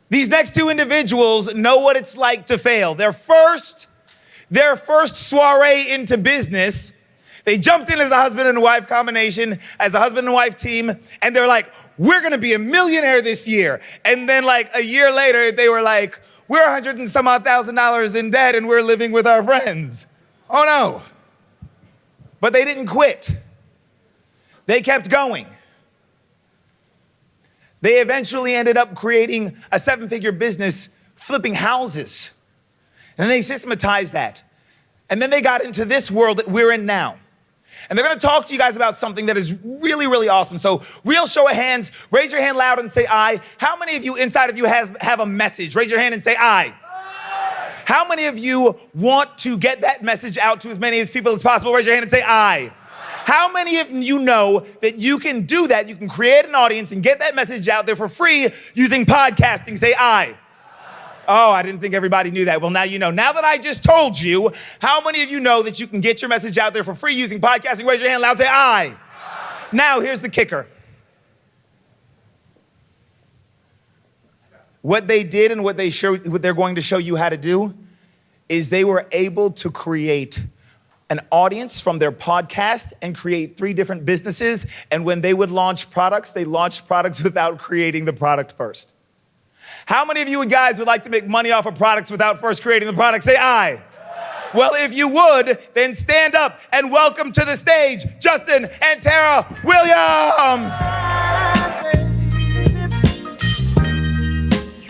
These next two individuals know what it's like to fail. Their first soiree into business, they jumped in as a husband and wife combination, as a husband and wife team, and they're like, we're gonna be a millionaire this year. And then like a year later, they were like, we're $100,000 and some odd in debt and we're living with our friends. Oh no. But they didn't quit. They kept going. They eventually ended up creating a 7-figure business flipping houses. And they systematized that. And then they got into this world that we're in now. And they're gonna talk to you guys about something that is really, really awesome. So real show of hands, raise your hand loud and say aye. How many of you inside of you have a message? Raise your hand and say aye. How many of you want to get that message out to as many people as possible? Raise your hand and say aye. How many of you know that you can do that? You can create an audience and get that message out there for free using podcasting. Say aye. Oh, I didn't think everybody knew that. Well, now you know. Now that I just told you, how many of you know that you can get your message out there for free using podcasting? Raise your hand loud, say aye. Now, here's the kicker. What they did and what they're going to show you how to do is they were able to create an audience from their podcast and create 3 different businesses. And when they would launch products, they launched products without creating the product first. How many of you guys would like to make money off of products without first creating the product? Say aye. Well, if you would, then stand up and welcome to the stage, Justin and Tara Williams.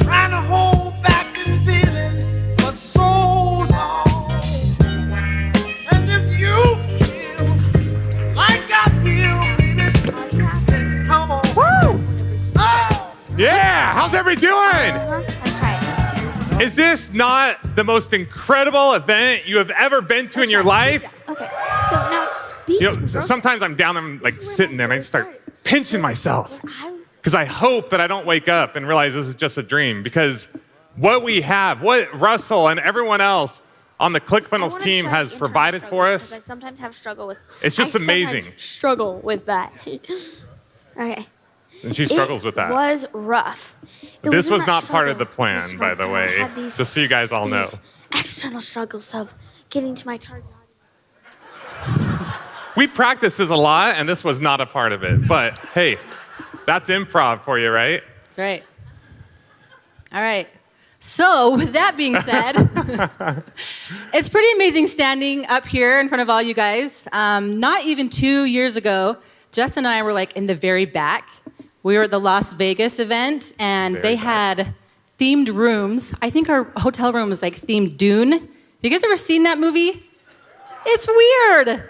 Trying to hold back this feeling for so long. And if you feel like I feel, baby, then come on. Woo! Oh! Yeah, how's everybody doing? Let's try it. Is this not the most incredible event you have ever been to in your life? Okay, so now speaking. Sometimes I'm down and like sitting there and I just start pinching myself because I hope that I don't wake up and realize this is just a dream, because what we have, what Russell and everyone else on the ClickFunnels team has provided for us, I sometimes have struggle with. It's just amazing. Struggle with that. Okay. And she struggles with that. It was rough. This was not part of the plan, by the way, just so you guys all know. External struggles of getting to my target audience. We practiced this a lot, and this was not a part of it. But hey, that's improv for you, right? That's right. All right. So with that being said, it's pretty amazing standing up here in front of all you guys. Not even 2 years ago, Justin and I were like in the very back. We were at the Las Vegas event, and they had themed rooms. I think our hotel room was like themed Dune. Have you guys ever seen that movie? It's weird.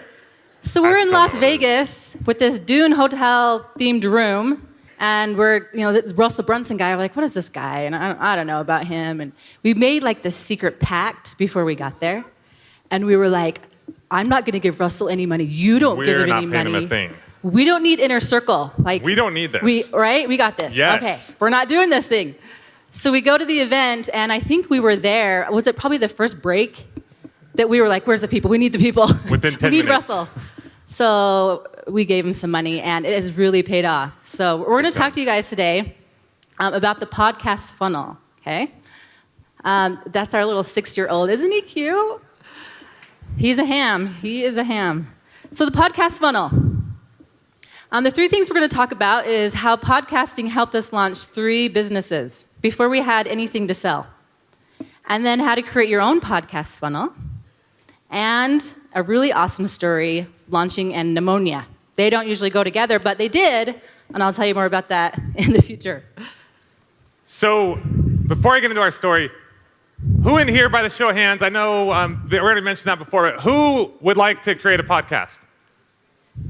So we're in Las Vegas with this Dune hotel themed room, and we're, this Russell Brunson guy. We're like, what is this guy? And I don't know about him. And we made like this secret pact before we got there. And we were like, I'm not going to give Russell any money. You don't give him any money. We're not paying him a thing. We don't need inner circle. We don't need this. We got this. Yes. Okay, we're not doing this thing. So we go to the event, and I think we were there. Was it probably the first break that we were like, where's the people? We need the people. Within 10 we need minutes. Russell. So we gave him some money, and it has really paid off. So we're going to talk to you guys today about the podcast funnel, okay? That's our little 6-year-old. Isn't he cute? He's a ham. He is a ham. So the podcast funnel. The 3 things we're going to talk about is how podcasting helped us launch 3 businesses before we had anything to sell. And then how to create your own podcast funnel. And a really awesome story, launching and pneumonia. They don't usually go together, but they did, and I'll tell you more about that in the future. So before I get into our story, who in here, by the show of hands, I know they already mentioned that before, but who would like to create a podcast?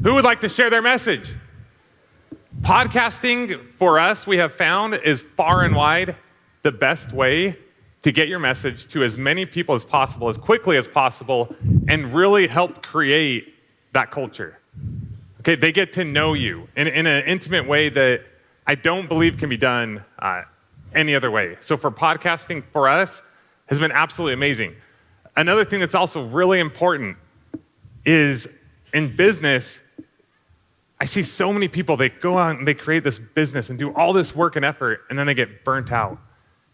Who would like to share their message? Podcasting, for us, we have found, is far and wide the best way to get your message to as many people as possible, as quickly as possible, and really help create that culture. Okay, they get to know you in an intimate way that I don't believe can be done any other way. So for podcasting, for us, has been absolutely amazing. Another thing that's also really important is in business, I see so many people, they go out and they create this business and do all this work and effort, and then they get burnt out.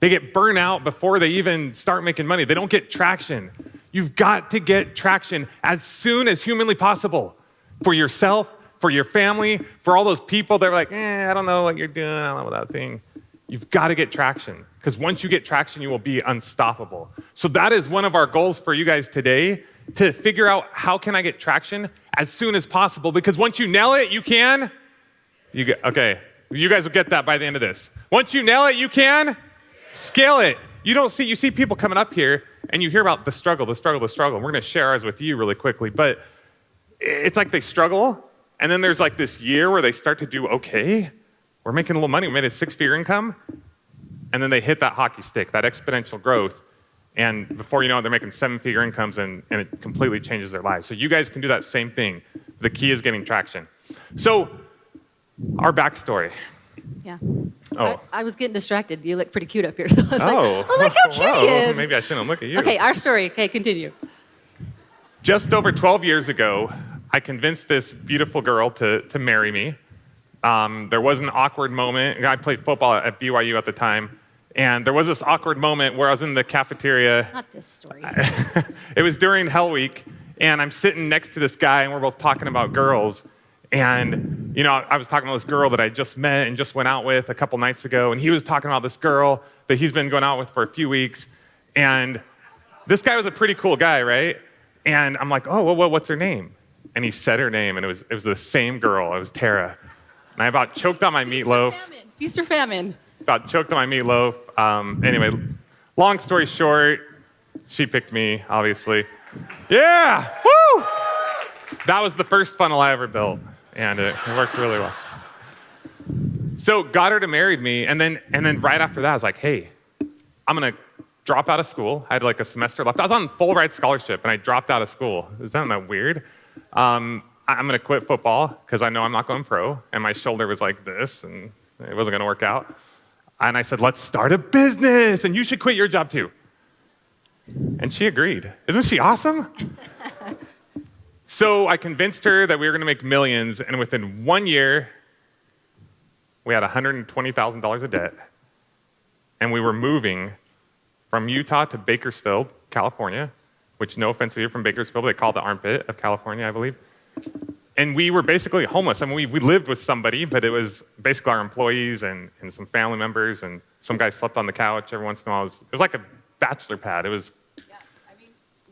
They get burnt out before they even start making money. They don't get traction. You've got to get traction as soon as humanly possible for yourself, for your family, for all those people that are like, I don't know what you're doing, I don't know that thing. You've got to get traction, because once you get traction, you will be unstoppable. So that is one of our goals for you guys today, to figure out how can I get traction as soon as possible, because once you nail it, you can. Okay, you guys will get that by the end of this. Once you nail it, you can scale it. You see people coming up here and you hear about the struggle. We're going to share ours with you really quickly, but it's like they struggle, and then there's like this year where they start to do okay. We're making a little money. We made a 6-figure income, and then they hit that hockey stick, that exponential growth, and before you know it, they're making 7-figure incomes, and it completely changes their lives. So you guys can do that same thing. The key is getting traction. So our backstory. Yeah. Oh. I was getting distracted. You look pretty cute up here. So I was like, Oh, look how cute he is. Maybe I shouldn't look at you. Okay, our story. Okay, continue. Just over 12 years ago, I convinced this beautiful girl to marry me. There was an awkward moment. I played football at BYU at the time, and there was this awkward moment where I was in the cafeteria. Not this story. It was during Hell Week, and I'm sitting next to this guy, and we're both talking about girls. And, I was talking to this girl that I just met and just went out with a couple nights ago, and he was talking about this girl that he's been going out with for a few weeks. And this guy was a pretty cool guy, right? And I'm like, oh, well, what's her name? And he said her name, and it was the same girl. It was Tara. And I about choked on my meatloaf. Feast or famine. About choked on my meatloaf. Anyway, long story short, she picked me, obviously. Yeah! Woo! That was the first funnel I ever built, and it worked really well. So got her to marry me, and then right after that, I was like, hey, I'm gonna drop out of school. I had like a semester left. I was on full ride scholarship, and I dropped out of school. Isn't that weird? I'm gonna quit football because I know I'm not going pro, and my shoulder was like this, and it wasn't gonna work out. And I said, let's start a business, and you should quit your job too. And she agreed. Isn't she awesome? So I convinced her that we were gonna make millions, and within 1 year, we had $120,000 of debt, and we were moving from Utah to Bakersfield, California, which, no offense if you're from Bakersfield, they call it the armpit of California, I believe. And we were basically homeless. I mean, we lived with somebody, but it was basically our employees and some family members, and some guy slept on the couch every once in a while. It was like a bachelor pad. It was. Yeah,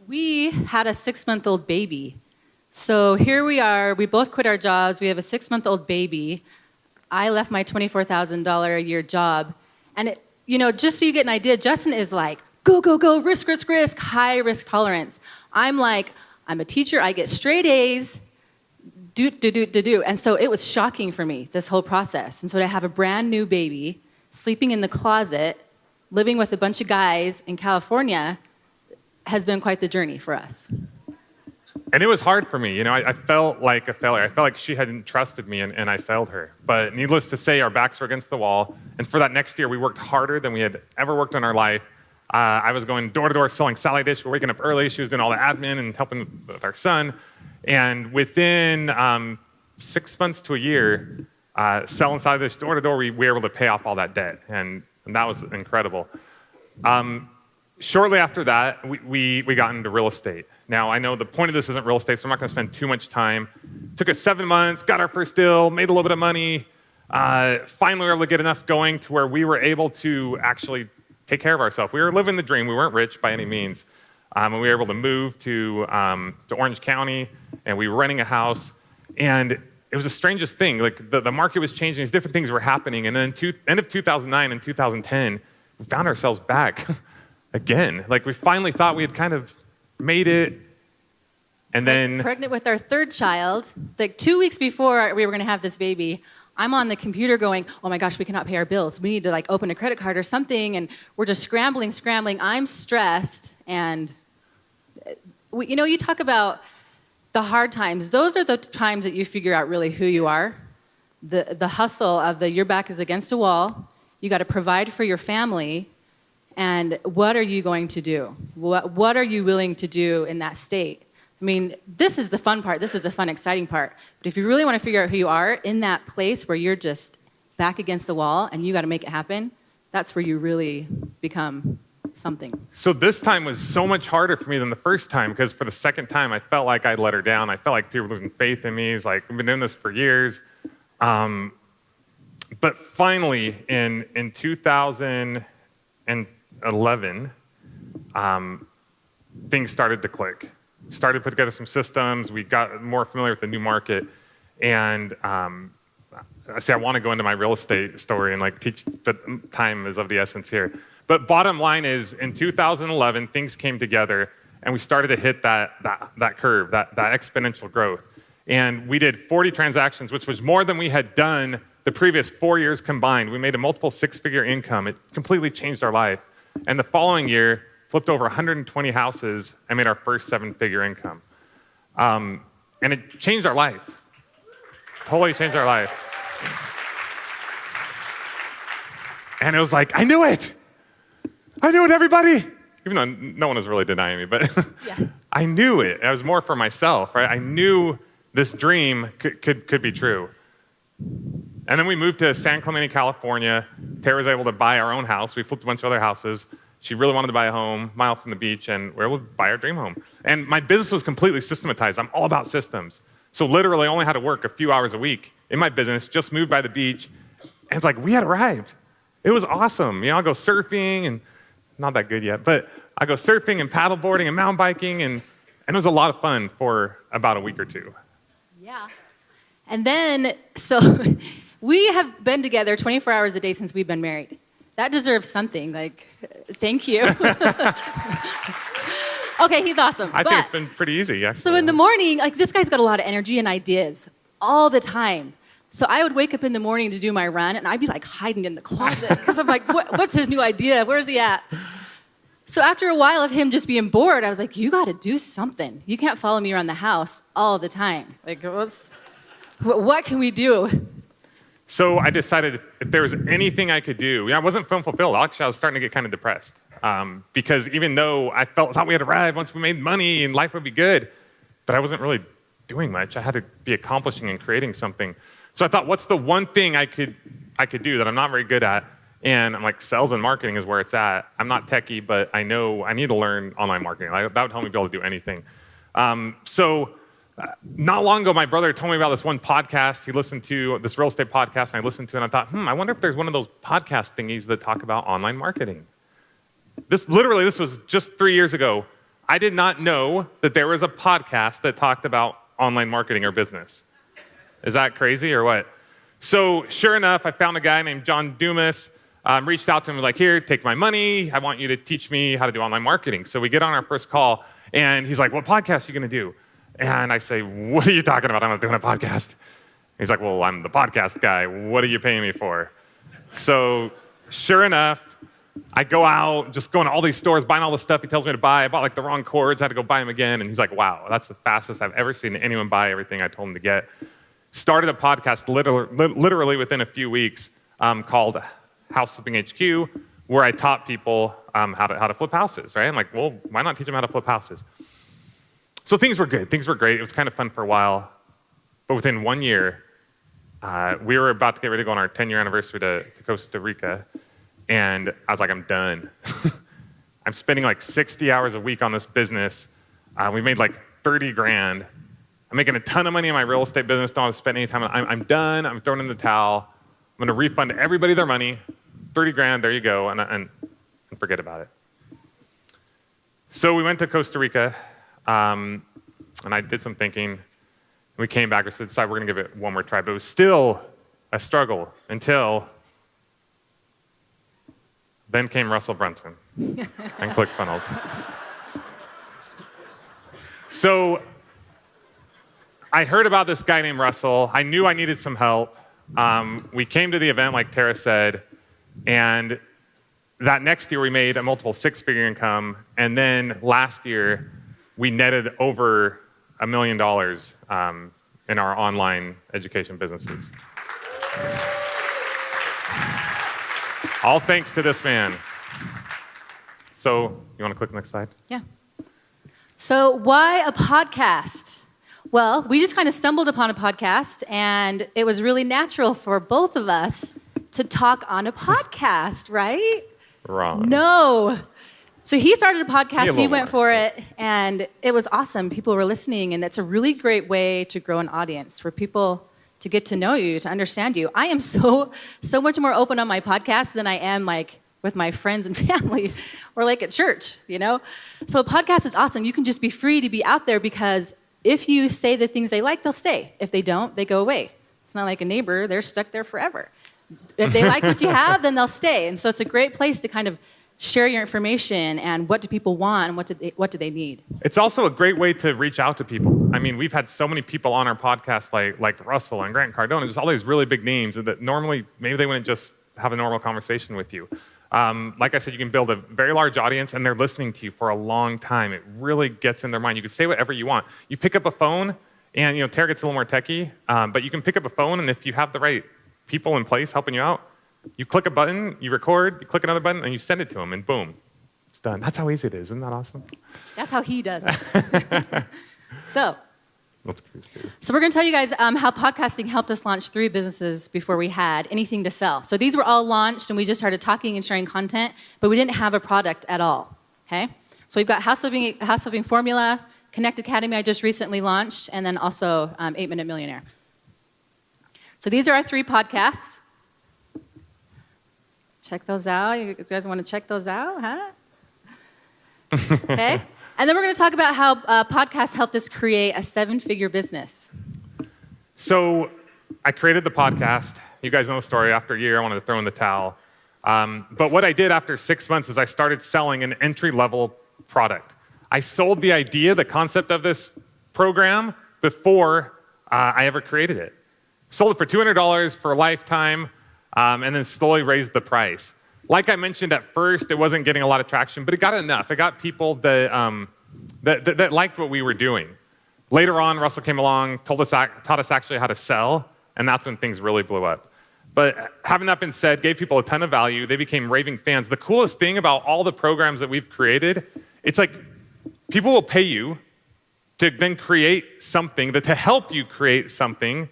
we had a 6-month-old baby. So here we are. We both quit our jobs. We have a 6-month-old baby. I left my $24,000 a year job. And, just so you get an idea, Justin is like, go, go, go, risk, risk, risk, high risk tolerance. I'm like, I'm a teacher. I get straight A's. Do. And so it was shocking for me, this whole process. And so to have a brand new baby, sleeping in the closet, living with a bunch of guys in California has been quite the journey for us. And it was hard for me. I felt like a failure. I felt like she hadn't trusted me, and I failed her. But needless to say, our backs were against the wall. And for that next year, we worked harder than we had ever worked in our life. I was going door to door selling salad dish. We were waking up early. She was doing all the admin and helping with our son. And within 6 months to a year, selling salad dish door to door, we were able to pay off all that debt. And that was incredible. Shortly after that, we got into real estate. Now, I know the point of this isn't real estate, so I'm not going to spend too much time. Took us 7 months, got our first deal, made a little bit of money. Finally, we were able to get enough going to where we were able to actually take care of ourselves. We were living the dream. We weren't rich by any means. And we were able to move to Orange County, and we were renting a house. And it was the strangest thing. Like, the market was changing. These different things were happening. And then end of 2009 and 2010, we found ourselves back again. Like, we finally thought we had kind of made it. And then pregnant with our third child, like 2 weeks before we were going to have this baby, I'm on the computer going, oh my gosh, we cannot pay our bills. We need to open a credit card or something. And we're just scrambling. I'm stressed. And you talk about the hard times. Those are the times that you figure out really who you are. The hustle of your back is against a wall. You got to provide for your family. And what are you going to do? What are you willing to do in that state? I mean, this is the fun part. This is the fun, exciting part. But if you really want to figure out who you are in that place where you're just back against the wall and you got to make it happen, that's where you really become something? So this time was so much harder for me than the first time because for the second time, I felt like I'd let her down. I felt like people were losing faith in me. It's like, I've been doing this for years. But finally, in 2011, things started to click. We started to put together some systems. We got more familiar with the new market. And I want to go into my real estate story and like teach, but time is of the essence here. But bottom line is, in 2011, things came together, and we started to hit that curve, that exponential growth. And we did 40 transactions, which was more than we had done the previous 4 years combined. We made a multiple six-figure income. It completely changed our life. And the following year, flipped over 120 houses and made our first seven-figure income. And it changed our life. Totally changed our life. And it was like, I knew it. I knew it, everybody. Even though no one was really denying me, but Yeah. I knew it. It was more for myself, right? I knew this dream could be true. And then we moved to San Clemente, California. Tara was able to buy our own house. We flipped a bunch of other houses. She really wanted to buy a home, a mile from the beach, and we were able to buy our dream home. And my business was completely systematized. I'm all about systems. So literally I only had to work a few hours a week in my business, just moved by the beach. And it's like, we had arrived. It was awesome. You know, I'll go surfing, and not that good yet, but I go surfing and paddleboarding and mountain biking, and it was a lot of fun for about a week or two. Yeah. And then, so we have been together 24 hours a day since we've been married. That deserves something. Like, thank you. Okay, he's awesome. I think it's been pretty easy, actually. So in the morning, like this guy's got a lot of energy and ideas all the time. So I would wake up in the morning to do my run, and I'd be like hiding in the closet because I'm like, what's his new idea? Where's he at? So after a while of him just being bored, I was like, you got to do something. You can't follow me around the house all the time. Like, what can we do? So I decided if there was anything I could do, I wasn't feeling fulfilled. Actually, I was starting to get kind of depressed because even though I thought we had arrived once we made money and life would be good, but I wasn't really doing much. I had to be accomplishing and creating something. So I thought, what's the one thing I could do that I'm not very good at? And I'm like, sales and marketing is where it's at. I'm not techie, but I know I need to learn online marketing. That would help me be able to do anything. Not long ago, my brother told me about this one podcast. He listened to this real estate podcast, and I listened to it, and I thought, I wonder if there's one of those podcast thingies that talk about online marketing. This was just 3 years ago. I did not know that there was a podcast that talked about online marketing or business. Is that crazy or what? So sure enough, I found a guy named John Dumas, reached out to him and was like, here, take my money. I want you to teach me how to do online marketing. So we get on our first call, and he's like, what podcast are you going to do? And I say, what are you talking about? I'm not doing a podcast. He's like, well, I'm the podcast guy. What are you paying me for? So sure enough, I go out, just going to all these stores, buying all the stuff he tells me to buy. I bought like the wrong cords. I had to go buy them again. And he's like, wow, that's the fastest I've ever seen anyone buy everything I told him to get. Started a podcast literally within a few weeks called House Flipping HQ, where I taught people how to flip houses, right? I'm like, well, why not teach them how to flip houses? So things were good. Things were great. It was kind of fun for a while. But within 1 year, we were about to get ready to go on our 10-year anniversary to Costa Rica. And I was like, I'm done. I'm spending like 60 hours a week on this business. We made like 30 grand. I'm making a ton of money in my real estate business. Don't have to spend any time. I'm done. I'm throwing in the towel. I'm going to refund everybody their money. 30 grand, there you go, and forget about it. So we went to Costa Rica. And I did some thinking, and we came back and decided we're going to give it one more try. But it was still a struggle until then came Russell Brunson and ClickFunnels. So I heard about this guy named Russell. I knew I needed some help. We came to the event, like Tara said, and that next year we made a multiple six-figure income. And then last year, we netted over $1 million in our online education businesses. All thanks to this man. So, you want to click the next slide? Yeah. So why a podcast? Well, we just kind of stumbled upon a podcast, and it was really natural for both of us to talk on a podcast, right? Wrong. No. So he started a Be a podcast, he little went more. for it, and it was awesome. People were listening, and that's a really great way to grow an audience, for people to get to know you, to understand you. I am so much more open on my podcast than I am like with my friends and family or like at church, you know? So a podcast is awesome. You can just be free to be out there, because if you say the things they like, they'll stay. If they don't, they go away. It's not like a neighbor, they're stuck there forever. If they like what you have, then they'll stay. And so it's a great place to kind of share your information and what do people want and what do they need. It's also a great way to reach out to people. I mean, we've had so many people on our podcast like Russell and Grant Cardone, just all these really big names that normally maybe they wouldn't just have a normal conversation with you. Like I said, you can build a very large audience, and they're listening to you for a long time. It really gets in their mind. You can say whatever you want. You pick up a phone, and Tara gets a little more techie, but you can pick up a phone, and if you have the right people in place helping you out, you click a button, you record, you click another button, and you send it to them, and boom, it's done. That's how easy it is. Isn't that awesome? That's how he does it. So we're going to tell you guys how podcasting helped us launch 3 businesses before we had anything to sell. So these were all launched, and we just started talking and sharing content, but we didn't have a product at all, okay? So we've got House Flipping Formula, Connect Academy I just recently launched, and then also 8 Minute Millionaire. So these are our 3 podcasts. Check those out. You guys want to check those out, huh? Okay. And then we're going to talk about how podcasts helped us create a 7-figure business. So I created the podcast. You guys know the story. After a year, I wanted to throw in the towel. But what I did after 6 months is I started selling an entry-level product. I sold the idea, the concept of this program before I ever created it. Sold it for $200 for a lifetime, and then slowly raised the price. Like I mentioned at first, it wasn't getting a lot of traction, but it got enough. It got people that liked what we were doing. Later on, Russell came along, taught us actually how to sell, and that's when things really blew up. But having that been said, gave people a ton of value. They became raving fans. The coolest thing about all the programs that we've created, it's like people will pay you to then create something, to help you create something,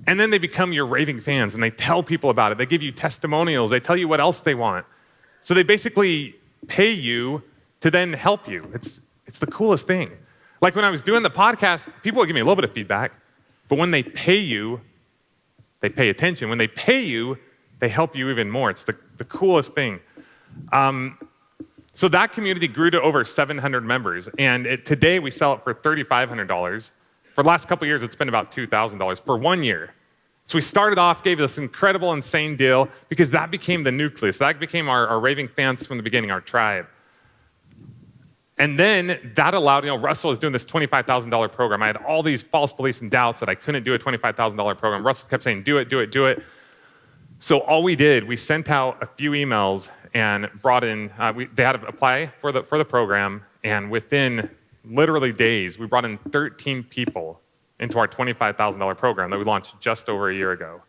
and then they become your raving fans, and they tell people about it. They give you testimonials. They tell you what else they want. So they basically pay you to then help you. It's the coolest thing. Like when I was doing the podcast, people would give me a little bit of feedback, but when they pay you, they pay attention. When they pay you, they help you even more. It's the coolest thing. So that community grew to over 700 members, and today we sell it for $3,500. For the last couple of years, it's been about $2,000 for 1 year. So we started off, gave this incredible, insane deal, because that became the nucleus. That became our raving fans from the beginning, our tribe. And then that allowed, Russell was doing this $25,000 program. I had all these false beliefs and doubts that I couldn't do a $25,000 program. Russell kept saying, do it, do it, do it. So all we did, we sent out a few emails and brought in, they had to apply for the program, and within literally days, we brought in 13 people into our $25,000 program that we launched just over a year ago.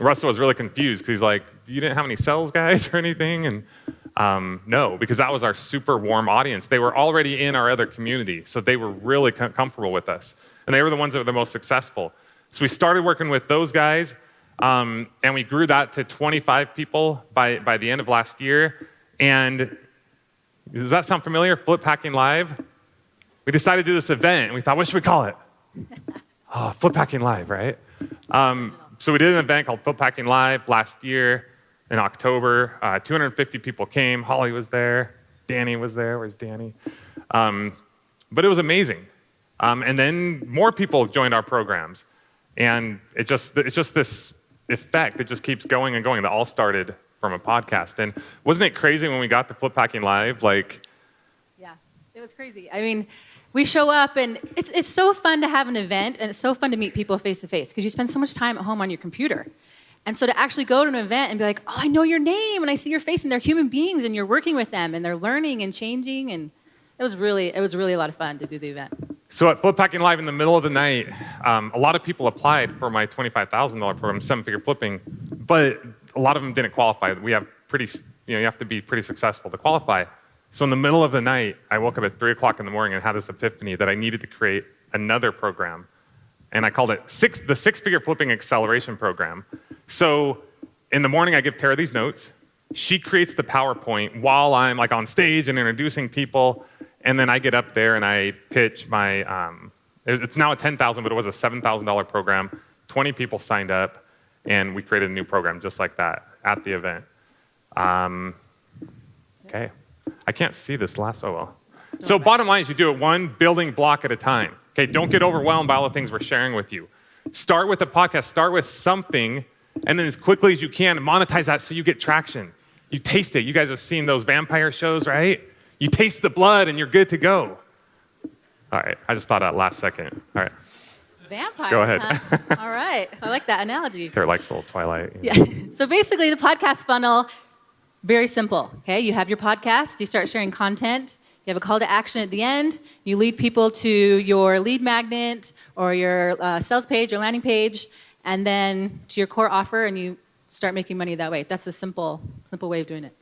Russell was really confused because he's like, you didn't have any sales guys or anything? And no, because that was our super warm audience. They were already in our other community, so they were really comfortable with us. And they were the ones that were the most successful. So we started working with those guys, and we grew that to 25 people by the end of last year. And does that sound familiar? Flip Hacking Live? We decided to do this event, and we thought, what should we call it? Oh, Flip Hacking Live, right? So we did an event called Flip Hacking Live last year in October. 250 people came. Holly was there. Danny was there. Where's Danny? But it was amazing. And then more people joined our programs. And it's just this effect. It just keeps going and going. That all started from a podcast. And wasn't it crazy when we got to Flip Hacking Live? Yeah, it was crazy. I mean, we show up, and it's so fun to have an event, and it's so fun to meet people face to face, because you spend so much time at home on your computer. And so to actually go to an event and be like, oh, I know your name, and I see your face, and they're human beings, and you're working with them, and they're learning and changing, and it was really a lot of fun to do the event. So at Flip Hacking Live in the middle of the night, a lot of people applied for my $25,000 program, 7-figure flipping, but a lot of them didn't qualify. We have you have to be pretty successful to qualify. So in the middle of the night, I woke up at 3 o'clock in the morning and had this epiphany that I needed to create another program. And I called it the 6-figure flipping acceleration program. So in the morning, I give Tara these notes. She creates the PowerPoint while I'm like on stage and introducing people, and then I get up there and I pitch my, it's now a $10,000, but it was a $7,000 program. 20 people signed up, and we created a new program just like that at the event. Okay, I can't see this last, oh well. So bottom line is you do it one building block at a time. Okay, don't get overwhelmed by all the things we're sharing with you. Start with a podcast, start with something, and then as quickly as you can, monetize that so you get traction. You taste it. You guys have seen those vampire shows, right? You taste the blood and you're good to go. All right, I just thought that last second. All right. Vampires, Go ahead. Huh? All right, I like that analogy. They're like still Twilight. Yeah. So basically, the podcast funnel, very simple. Okay, you have your podcast, you start sharing content, you have a call to action at the end, you lead people to your lead magnet or your sales page or landing page, and then to your core offer, and you start making money that way. That's a simple way of doing it.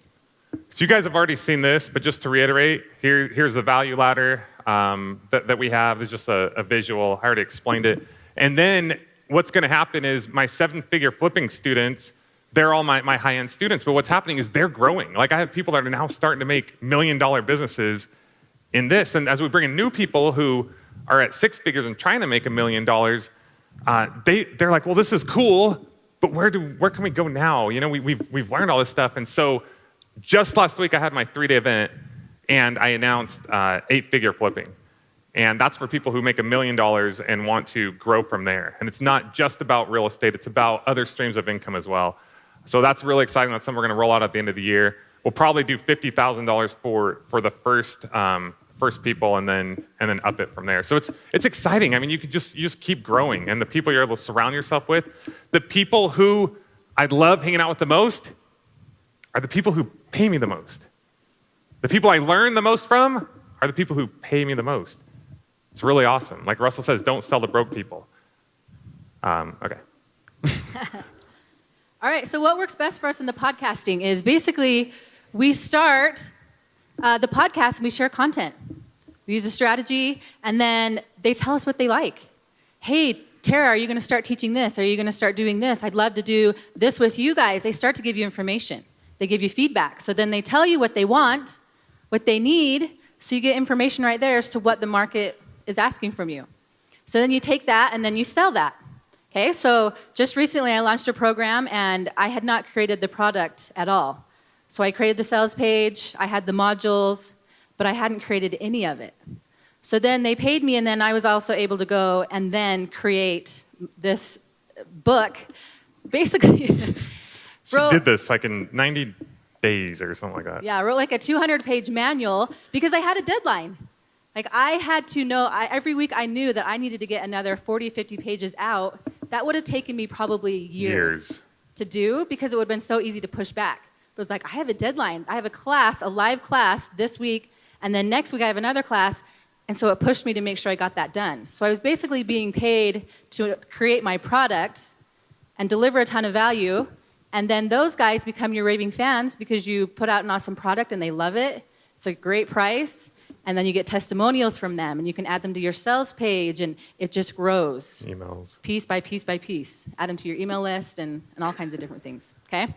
So you guys have already seen this, but just to reiterate, here's the value ladder that we have. It's just a visual. I already explained it. And then what's going to happen is my 7-figure flipping students, they're all my high-end students, but what's happening is they're growing. Like I have people that are now starting to make $1 million businesses in this, and as we bring in new people who are at 6 figures and trying to make $1 million, they're like, well, this is cool, but where can we go now? You know, we've learned all this stuff, and so just last week I had my 3-day event, and I announced 8-figure flipping. And that's for people who make $1 million and want to grow from there. And it's not just about real estate, it's about other streams of income as well. So that's really exciting. That's something we're going to roll out at the end of the year. We'll probably do $50,000 for the first people, and then up it from there. So it's exciting. I mean, you just keep growing, and the people you're able to surround yourself with, the people who I love hanging out with the most, are the people who pay me the most. The people I learn the most from are the people who pay me the most. It's really awesome. Like Russell says, don't sell to broke people. Okay. All right, so what works best for us in the podcasting is basically we start the podcast and we share content. We use a strategy, and then they tell us what they like. Hey, Tara, are you going to start teaching this? Are you going to start doing this? I'd love to do this with you guys. They start to give you information. They give you feedback. So then they tell you what they want, what they need, so you get information right there as to what the market is asking from you. So then you take that and then you sell that. Okay, so just recently I launched a program and I had not created the product at all. So I created the sales page, I had the modules, but I hadn't created any of it. So then they paid me, and then I was also able to go and then create this book. Basically, She did this like in 90 days or something like that. Yeah, I wrote like a 200-page manual because I had a deadline. Like I had to know, every week I knew that I needed to get another 40, 50 pages out. That would have taken me probably years to do because it would have been so easy to push back. But it was like, I have a deadline. I have a class, a live class this week, and then next week I have another class. And so it pushed me to make sure I got that done. So I was basically being paid to create my product and deliver a ton of value. And then those guys become your raving fans because you put out an awesome product and they love it. It's a great price. And then you get testimonials from them, and you can add them to your sales page, and it just grows. Emails. Piece by piece by piece. Add them to your email list and all kinds of different things, okay?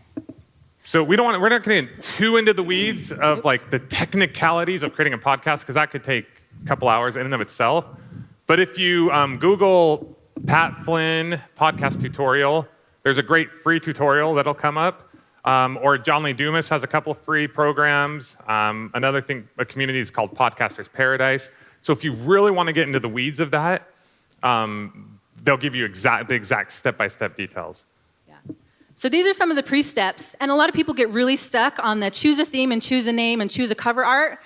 So we're not getting too into the weeds of like the technicalities of creating a podcast, because that could take a couple hours in and of itself. But if you Google Pat Flynn podcast tutorial, there's a great free tutorial that'll come up. Or John Lee Dumas has a couple of free programs. Another thing, a community is called Podcasters Paradise. So if you really want to get into the weeds of that, they'll give you the exact step-by-step details. Yeah. So these are some of the pre-steps, and a lot of people get really stuck on the choose a theme and choose a name and choose a cover art.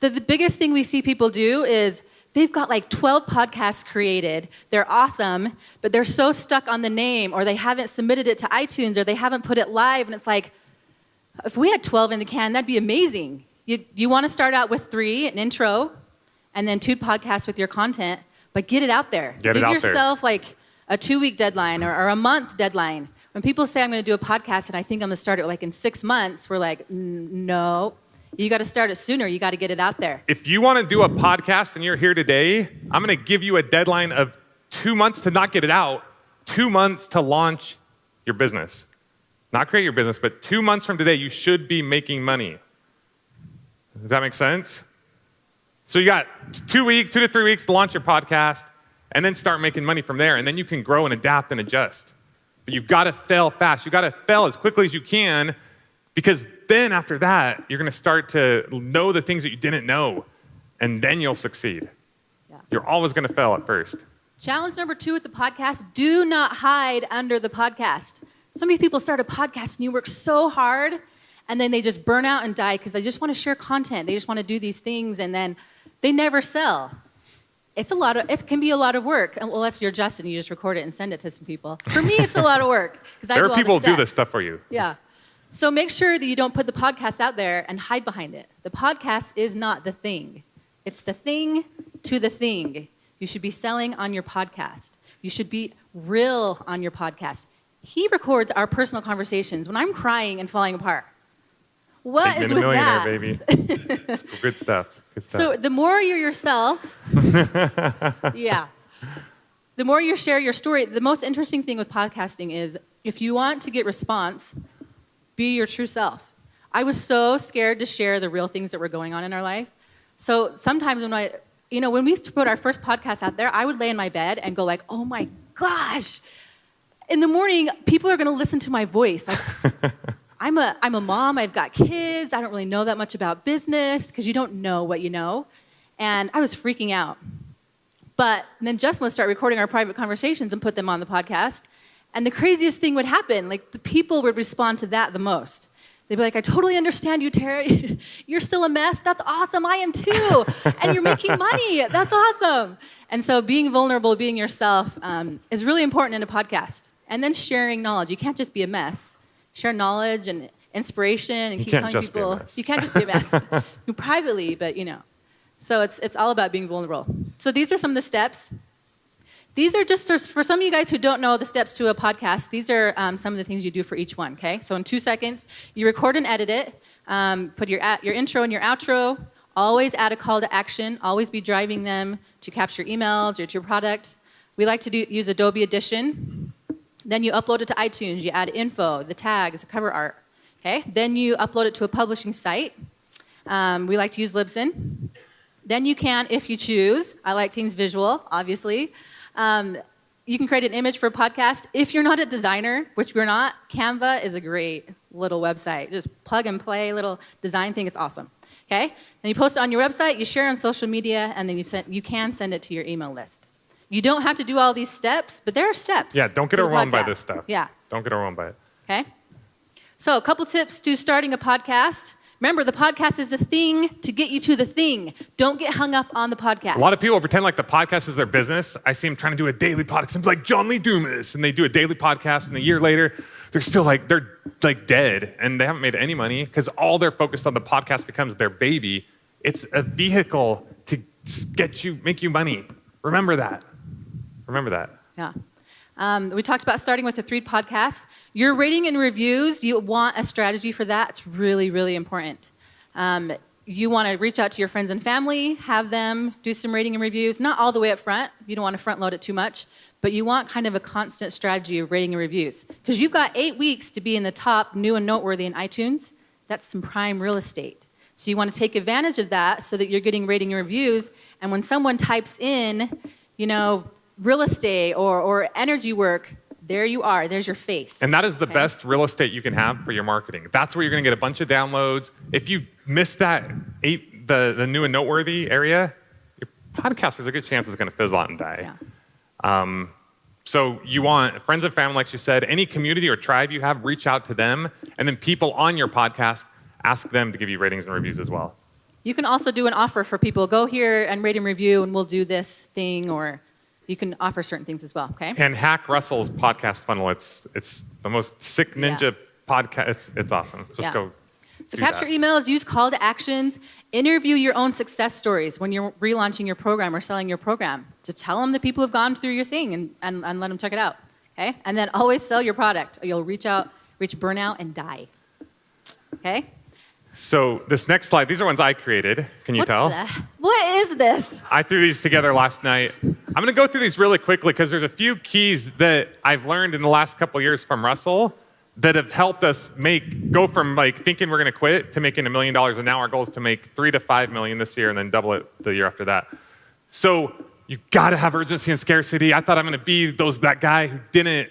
The biggest thing we see people do is they've got like 12 podcasts created. They're awesome, but they're so stuck on the name, or they haven't submitted it to iTunes, or they haven't put it live. And it's like, if we had 12 in the can, that'd be amazing. You want to start out with 3, an intro, and then 2 podcasts with your content, but get it out there. Give yourself like a 2-week deadline or a month deadline. When people say I'm going to do a podcast and I think I'm going to start it like in 6 months, we're like, no. You got to start it sooner. You got to get it out there. If you want to do a podcast and you're here today, I'm going to give you a deadline of 2 months to not get it out, 2 months to launch your business. not create your business, but 2 months from today, you should be making money. Does that make sense? So you got 2 to 3 weeks to launch your podcast, and then start making money from there, and then you can grow and adapt and adjust. But you've got to fail fast. You've got to fail as quickly as you can, because then after that, you're going to start to know the things that you didn't know, and then you'll succeed. Yeah. You're always going to fail at first. Challenge number 2 with the podcast, do not hide under the podcast. So many people start a podcast and you work so hard, and then they just burn out and die because they just want to share content. They just want to do these things, and then they never sell. It can be a lot of work. Unless you're Justin, you just record it and send it to some people. For me, it's a lot of work. There are people who do this stuff for you. Yeah. So make sure that you don't put the podcast out there and hide behind it. The podcast is not the thing. It's the thing to the thing. You should be selling on your podcast. You should be real on your podcast. He records our personal conversations when I'm crying and falling apart. What is with that? Baby. Good stuff. Good stuff. So the more you're yourself, yeah. The more you share your story, the most interesting thing with podcasting is if you want to get response, be your true self. I was so scared to share the real things that were going on in our life. So sometimes when we put our first podcast out there, I would lay in my bed and go like, oh my gosh. In the morning, people are going to listen to my voice. Like, I'm a mom, I've got kids, I don't really know that much about business, because you don't know what you know. And I was freaking out. But then Justin would start recording our private conversations and put them on the podcast. And the craziest thing would happen, like the people would respond to that the most. They'd be like, I totally understand you, Tara. You're still a mess. That's awesome. I am too. And you're making money. That's awesome. And so being vulnerable, being yourself is really important in a podcast. And then sharing knowledge. You can't just be a mess. Share knowledge and inspiration and keep telling people. You can't just be a mess. You privately, but So it's all about being vulnerable. So these are some of the steps. These are just, for some of you guys who don't know the steps to a podcast, these are some of the things you do for each one, okay? So in 2 seconds, you record and edit it, put your intro and your outro, always add a call to action, always be driving them to capture emails or to your product. We like to use Adobe Audition. Then you upload it to iTunes, you add info, the tags, the cover art, okay? Then you upload it to a publishing site. We like to use Libsyn. Then you can, if you choose, I like things visual, obviously. You can create an image for a podcast. If you're not a designer, which we're not, Canva is a great little website. Just plug and play, little design thing. It's awesome. Okay? Then you post it on your website, you share on social media, and then you can send it to your email list. You don't have to do all these steps, but there are steps. Yeah, don't get overwhelmed by this stuff. Yeah. Don't get overwhelmed by it. Okay? So a couple tips to starting a podcast. Remember, the podcast is the thing to get you to the thing. Don't get hung up on the podcast. A lot of people pretend like the podcast is their business. I see them trying to do a daily podcast. I'm like John Lee Dumas, and they do a daily podcast, and a year later, they're still they're dead, and they haven't made any money because all they're focused on, the podcast becomes their baby. It's a vehicle to make you money. Remember that. Remember that. Yeah. We talked about starting with the 3 podcasts. Your rating and reviews, you want a strategy for that. It's really, really important. You want to reach out to your friends and family, have them do some rating and reviews, not all the way up front. You don't want to front load it too much, but you want kind of a constant strategy of rating and reviews. Because you've got 8 weeks to be in the top new and noteworthy in iTunes. That's some prime real estate. So you want to take advantage of that so that you're getting rating and reviews. And when someone types in, real estate or energy work, there you are. There's your face. And that is the best real estate you can have for your marketing. That's where you're going to get a bunch of downloads. If you miss that the new and noteworthy area, your podcast, there's a good chance it's going to fizzle out and die. Yeah. So you want friends and family, like you said, any community or tribe you have, reach out to them. And then people on your podcast, ask them to give you ratings and reviews as well. You can also do an offer for people. Go here and rate and review, and we'll do this thing, or you can offer certain things as well, okay? And hack Russell's podcast funnel. It's the most sick ninja podcast. It's awesome. Just go. So capture emails, use call to actions, interview your own success stories when you're relaunching your program or selling your program. To tell them the people who've gone through your thing and let them check it out, okay? And then always sell your product, or you'll reach burnout and die, okay? So this next slide, these are ones I created. Can you tell? What is this? I threw these together last night. I'm going to go through these really quickly because there's a few keys that I've learned in the last couple years from Russell that have helped us go from like thinking we're going to quit to making $1 million, and now our goal is to make 3 to 5 million this year and then double it the year after that. So you got to have urgency and scarcity. I thought I'm going to be that guy who didn't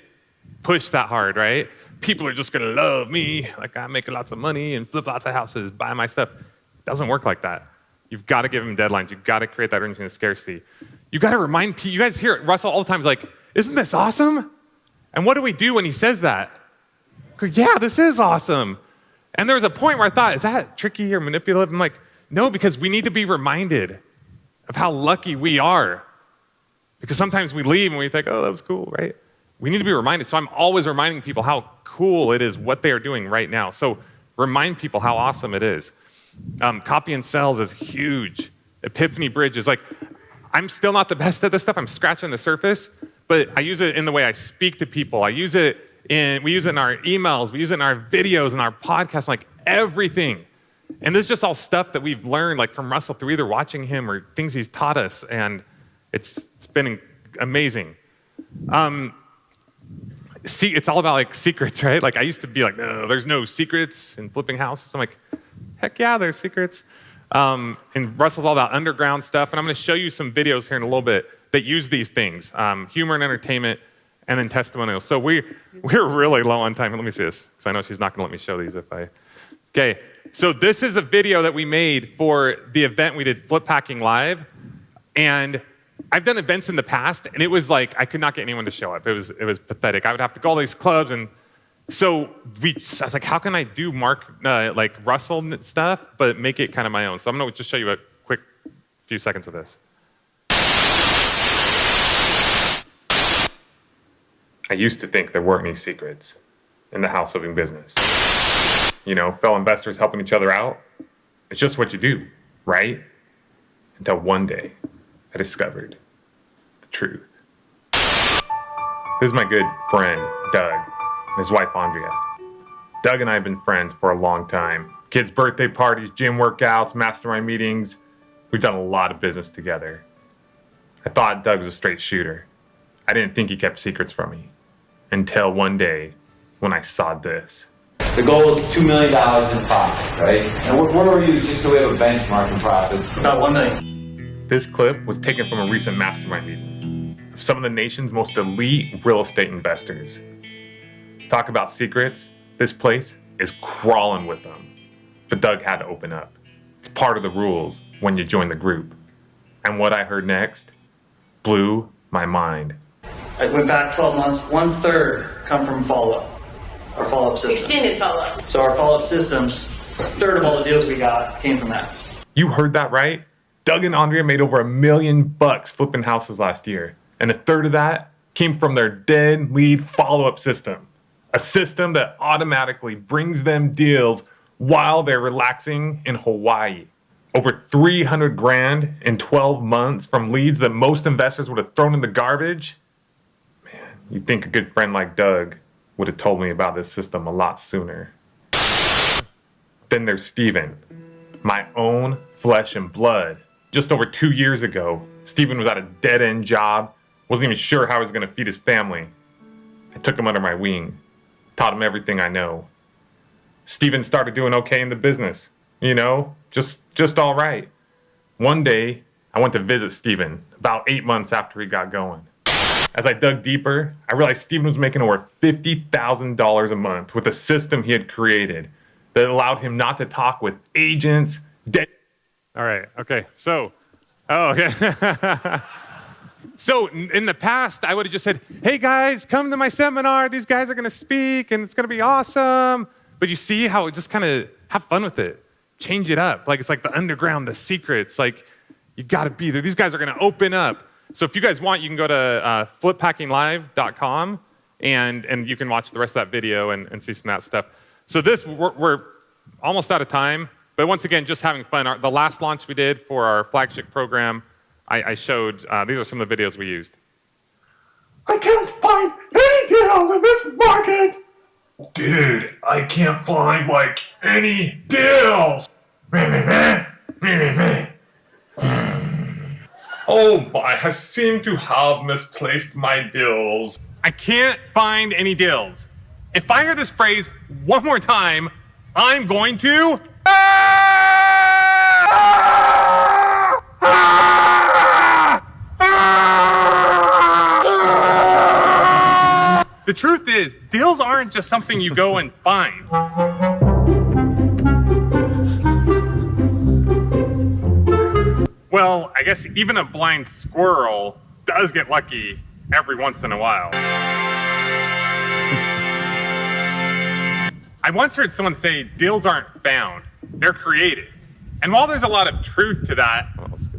push that hard, right? People are just going to love me, like I'm making lots of money and flip lots of houses, buy my stuff. It doesn't work like that. You've got to give them deadlines. You've got to create that urgency and scarcity. You got to remind people. You guys hear Russell all the time. He's like, isn't this awesome? And what do we do when he says that? Go, yeah, this is awesome. And there was a point where I thought, is that tricky or manipulative? I'm like, no, because we need to be reminded of how lucky we are. Because sometimes we leave and we think, oh, that was cool, right? We need to be reminded. So I'm always reminding people how cool it is what they are doing right now. So remind people how awesome it is. Copy and sales is huge. Epiphany Bridge is like, I'm still not the best at this stuff. I'm scratching the surface, but I use it in the way I speak to people. We use it in our emails. We use it in our videos and our podcasts, like everything. And this is just all stuff that we've learned like from Russell through either watching him or things he's taught us. And it's been amazing. See, it's all about like secrets, right? Like I used to be like, no, there's no secrets in flipping houses. I'm like, heck yeah, there's secrets. And Russell's all about underground stuff. And I'm going to show you some videos here in a little bit that use these things, humor and entertainment, and then testimonials. So we're really low on time. Let me see this, because I know she's not going to let me show these Okay, so this is a video that we made for the event we did, Flip Packing Live. And I've done events in the past, and it was like I could not get anyone to show up. It was pathetic. I would have to go to all these clubs, and so I was like, how can I do like Russell stuff, but make it kind of my own? So I'm going to just show you a quick few seconds of this. I used to think there weren't any secrets in the house flipping business. You know, fellow investors helping each other out. It's just what you do, right? Until one day, I discovered the truth. This is my good friend, Doug, and his wife, Andrea. Doug and I have been friends for a long time. Kids' birthday parties, gym workouts, mastermind meetings. We've done a lot of business together. I thought Doug was a straight shooter. I didn't think he kept secrets from me. Until one day, when I saw this. The goal is $2 million in profit, right? And where were you, just so we have a benchmark in profits? About $1 million. This clip was taken from a recent mastermind meeting of some of the nation's most elite real estate investors. Talk about secrets, this place is crawling with them. But Doug had to open up. It's part of the rules when you join the group. And what I heard next blew my mind. I went back 12 months, 1/3 come from follow-up, our follow-up system. Extended follow-up. So our follow-up systems, 1/3 of all the deals we got came from that. You heard that right. Doug and Andrea made over $1 million flipping houses last year. And 1/3 of that came from their dead lead follow-up system. A system that automatically brings them deals while they're relaxing in Hawaii. Over 300 grand in 12 months from leads that most investors would have thrown in the garbage. Man, you'd think a good friend like Doug would have told me about this system a lot sooner. Then there's Steven, my own flesh and blood. Just over 2 years ago, Steven was at a dead-end job, wasn't even sure how he was going to feed his family. I took him under my wing, taught him everything I know. Steven started doing okay in the business, you know, just all right. One day, I went to visit Steven about 8 months after he got going. As I dug deeper, I realized Steven was making over $50,000 a month with a system he had created that allowed him not to talk with agents. All right, okay, so So in the past, I would have just said, hey guys, come to my seminar. These guys are gonna speak and it's gonna be awesome. But you see how it just kind of have fun with it. Change it up. Like it's like the underground, the secrets. Like you gotta be there. These guys are gonna open up. So if you guys want, you can go to flippackinglive.com and you can watch the rest of that video and see some of that stuff. So we're almost out of time. But once again, just having fun. The last launch we did for our flagship program, I showed, these are some of the videos we used. I can't find any deals in this market. Dude, I can't find, like, any deals. Oh my, I seem to have misplaced my deals. I can't find any deals. If I hear this phrase one more time, I'm going to... The truth is, deals aren't just something you go and find. Well, I guess even a blind squirrel does get lucky every once in a while. I once heard someone say, deals aren't found, they're created. And while there's a lot of truth to that,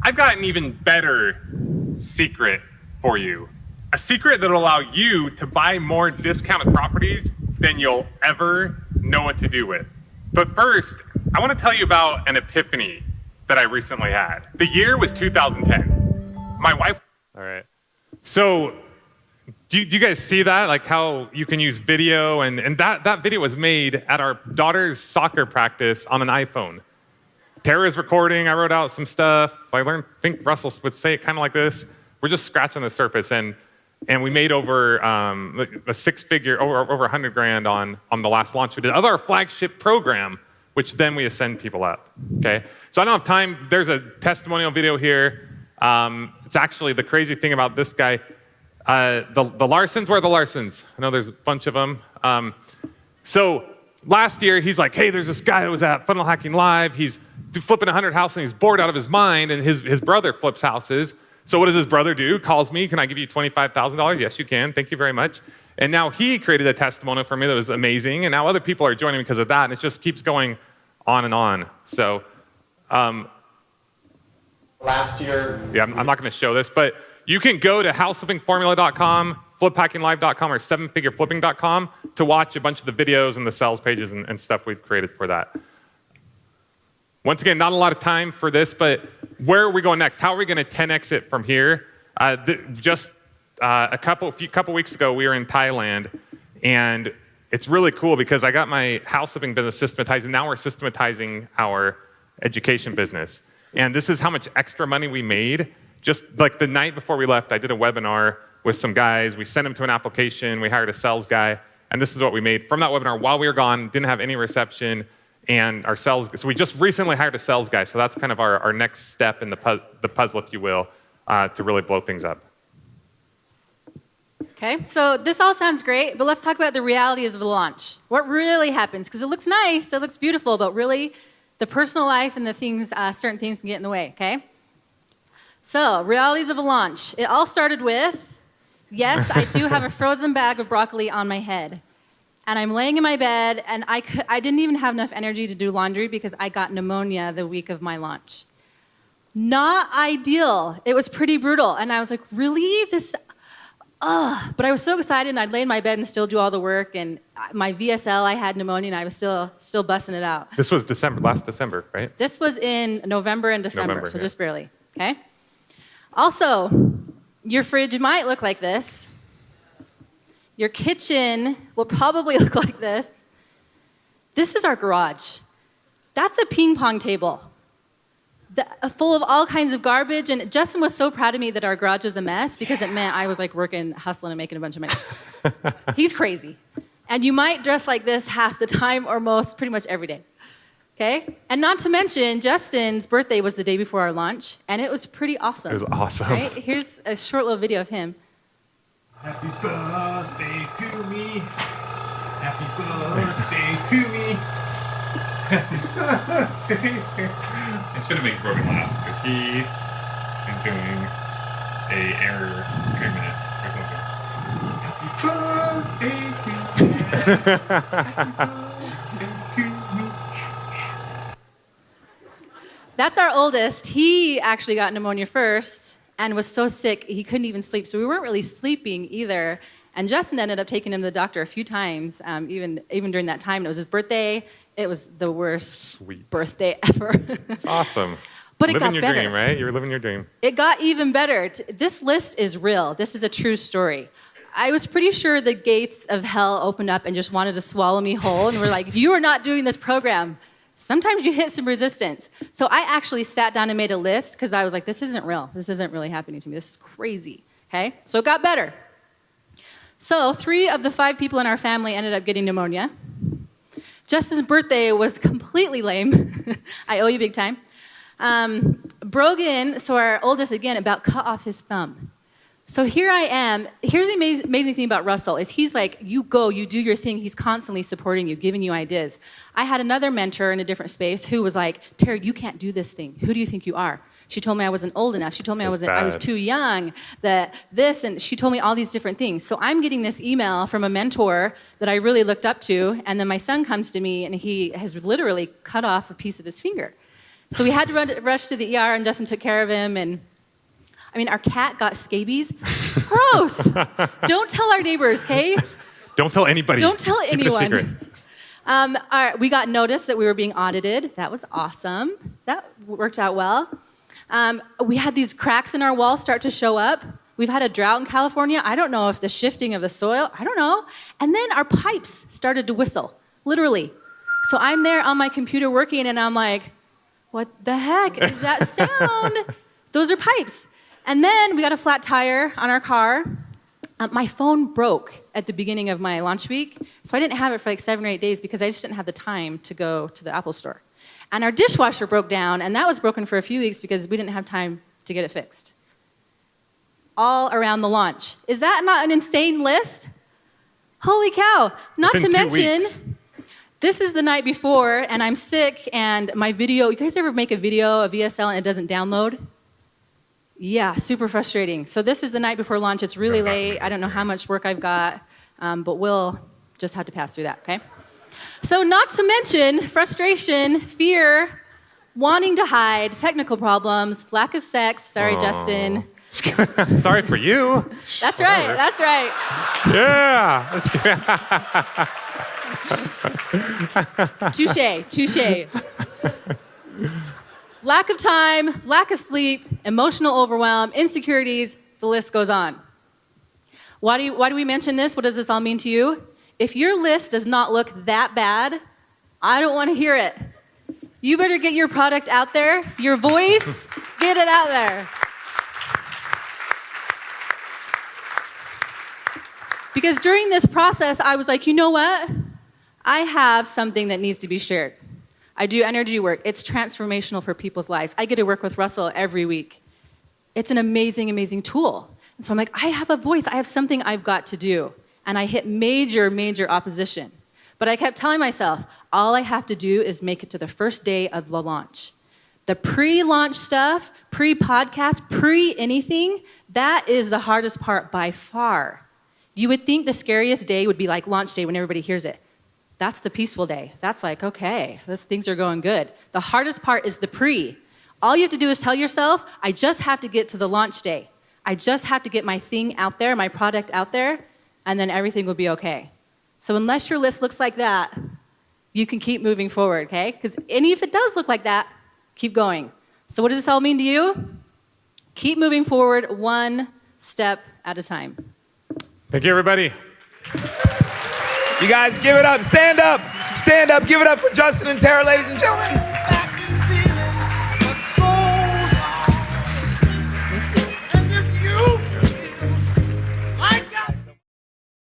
I've got an even better secret for you. A secret that'll allow you to buy more discounted properties than you'll ever know what to do with. But first, I want to tell you about an epiphany that I recently had. The year was 2010. My wife... All right. So, do you guys see that? Like how you can use video, and that video was made at our daughter's soccer practice on an iPhone. Tara's recording, I wrote out some stuff. I think Russell would say it kind of like this. We're just scratching the surface, and we made over a six-figure, over 100 grand on the last launch we did of our flagship program, which then we ascend people up, okay? So I don't have time. There's a testimonial video here. It's actually the crazy thing about this guy. The Larsons, where are the Larsons? I know there's a bunch of them. So last year, he's like, hey, there's this guy that was at Funnel Hacking Live. He's flipping 100 houses, and he's bored out of his mind, and his brother flips houses. So what does his brother do? Calls me, can I give you $25,000? Yes, you can, thank you very much. And now he created a testimonial for me that was amazing, and now other people are joining because of that, and it just keeps going on and on. So, last year. Yeah, I'm not gonna show this, but you can go to houseflippingformula.com, fliphackinglive.com, or sevenfigureflipping.com to watch a bunch of the videos and the sales pages and stuff we've created for that. Once again, not a lot of time for this, but where are we going next? How are we going to 10x it from here? Just a couple weeks ago, we were in Thailand, and it's really cool because I got my house flipping business systematized, and now we're systematizing our education business. And this is how much extra money we made. Just like the night before we left, I did a webinar with some guys. We sent them to an application. We hired a sales guy, and this is what we made from that webinar while we were gone. Didn't have any reception. And our sales, so we just recently hired a sales guy, so that's kind of our next step in the puzzle, if you will, to really blow things up. Okay, so this all sounds great, but let's talk about the realities of the launch. What really happens? Because it looks nice, it looks beautiful, but really, the personal life and the things, certain things can get in the way, okay? So, realities of a launch. It all started with, yes, I do have a frozen bag of broccoli on my head. And I'm laying in my bed, and I didn't even have enough energy to do laundry because I got pneumonia the week of my launch. Not ideal. It was pretty brutal. And I was like, really? But I was so excited, and I'd lay in my bed and still do all the work. And my VSL, I had pneumonia, and I was still busting it out. This was last December, right? This was in November and December, so yeah. just barely, okay? Also, your fridge might look like this. Your kitchen will probably look like this. This is our garage. That's a ping pong table full of all kinds of garbage. And Justin was so proud of me that our garage was a mess because it meant I was like working, hustling, and making a bunch of money. He's crazy. And you might dress like this half the time or pretty much every day. Okay? And not to mention, Justin's birthday was the day before our launch, and it was pretty awesome. It was awesome. Right? Here's a short little video of him. Happy birthday to me. Happy birthday to me. Happy birthday. I should have made Brogan laugh because he is doing a error treatment or something. Happy birthday to me. Happy birthday to me. That's our oldest. He actually got pneumonia first and was so sick he couldn't even sleep. So we weren't really sleeping either. And Justin ended up taking him to the doctor a few times, even during that time. It was his birthday. It was the worst birthday ever. It's awesome. But it got living your better. dream, right? You're living your dream. It got even better. This list is real. This is a true story. I was pretty sure the gates of hell opened up and just wanted to swallow me whole. And were like, you are not doing this program. Sometimes you hit some resistance. So I actually sat down and made a list because I was like, this isn't real. This isn't really happening to me. This is crazy, okay? So it got better. So 3 of the 5 people in our family ended up getting pneumonia. Justin's birthday was completely lame. I owe you big time. Brogan, so our oldest again, about cut off his thumb. So here I am. Here's the amazing thing about Russell is he's like, you go, you do your thing. He's constantly supporting you, giving you ideas. I had another mentor in a different space who was like, Terry, you can't do this thing. Who do you think you are? She told me I wasn't old enough. She told me I was too young, that this, and she told me all these different things. So I'm getting this email from a mentor that I really looked up to, and then my son comes to me, and he has literally cut off a piece of his finger. So we had to rush to the ER, and Justin took care of him, and I mean, our cat got scabies. Gross. Don't tell our neighbors, okay? Don't tell anybody. Don't tell Keep it a secret. anyone. We got notice that we were being audited. That was awesome. That worked out well. We had these cracks in our wall start to show up. We've had a drought in California. I don't know if the shifting of the soil, I don't know. And then our pipes started to whistle, literally. So I'm there on my computer working, and I'm like, what the heck is that sound? Those are pipes. And then we got a flat tire on our car. My phone broke at the beginning of my launch week, so I didn't have it for like 7 or 8 days because I just didn't have the time to go to the Apple store. And our dishwasher broke down, and that was broken for a few weeks because we didn't have time to get it fixed. All around the launch. Is that not an insane list? Holy cow. Not to mention, this is the night before, and I'm sick, and my video, you guys ever make a video, a VSL, and it doesn't download? Yeah, super frustrating. So this is the night before launch. It's really late. I don't know how much work I've got, but we'll just have to pass through that, okay? So not to mention frustration, fear, wanting to hide, technical problems, lack of sex. Sorry, Justin. Sorry for you. That's right, that's right. Yeah. Touche. Lack of time, lack of sleep, emotional overwhelm, insecurities, the list goes on. Why do we mention this? What does this all mean to you? If your list does not look that bad, I don't want to hear it. You better get your product out there, your voice, get it out there. Because during this process, I was like, you know what? I have something that needs to be shared. I do energy work. It's transformational for people's lives. I get to work with Russell every week. It's an amazing, amazing tool. And so I'm like, I have a voice. I have something I've got to do. And I hit major, major opposition. But I kept telling myself, all I have to do is make it to the first day of the launch. The pre-launch stuff, pre-podcast, pre-anything, that is the hardest part by far. You would think the scariest day would be like launch day when everybody hears it. That's the peaceful day. That's like, okay, things are going good. The hardest part is the pre. All you have to do is tell yourself, I just have to get to the launch day. I just have to get my thing out there, my product out there, and then everything will be okay. So unless your list looks like that, you can keep moving forward, okay? Because if it does look like that, keep going. So what does this all mean to you? Keep moving forward one step at a time. Thank you, everybody. You guys give it up. Stand up. Stand up. Give it up for Justin and Tara, ladies and gentlemen.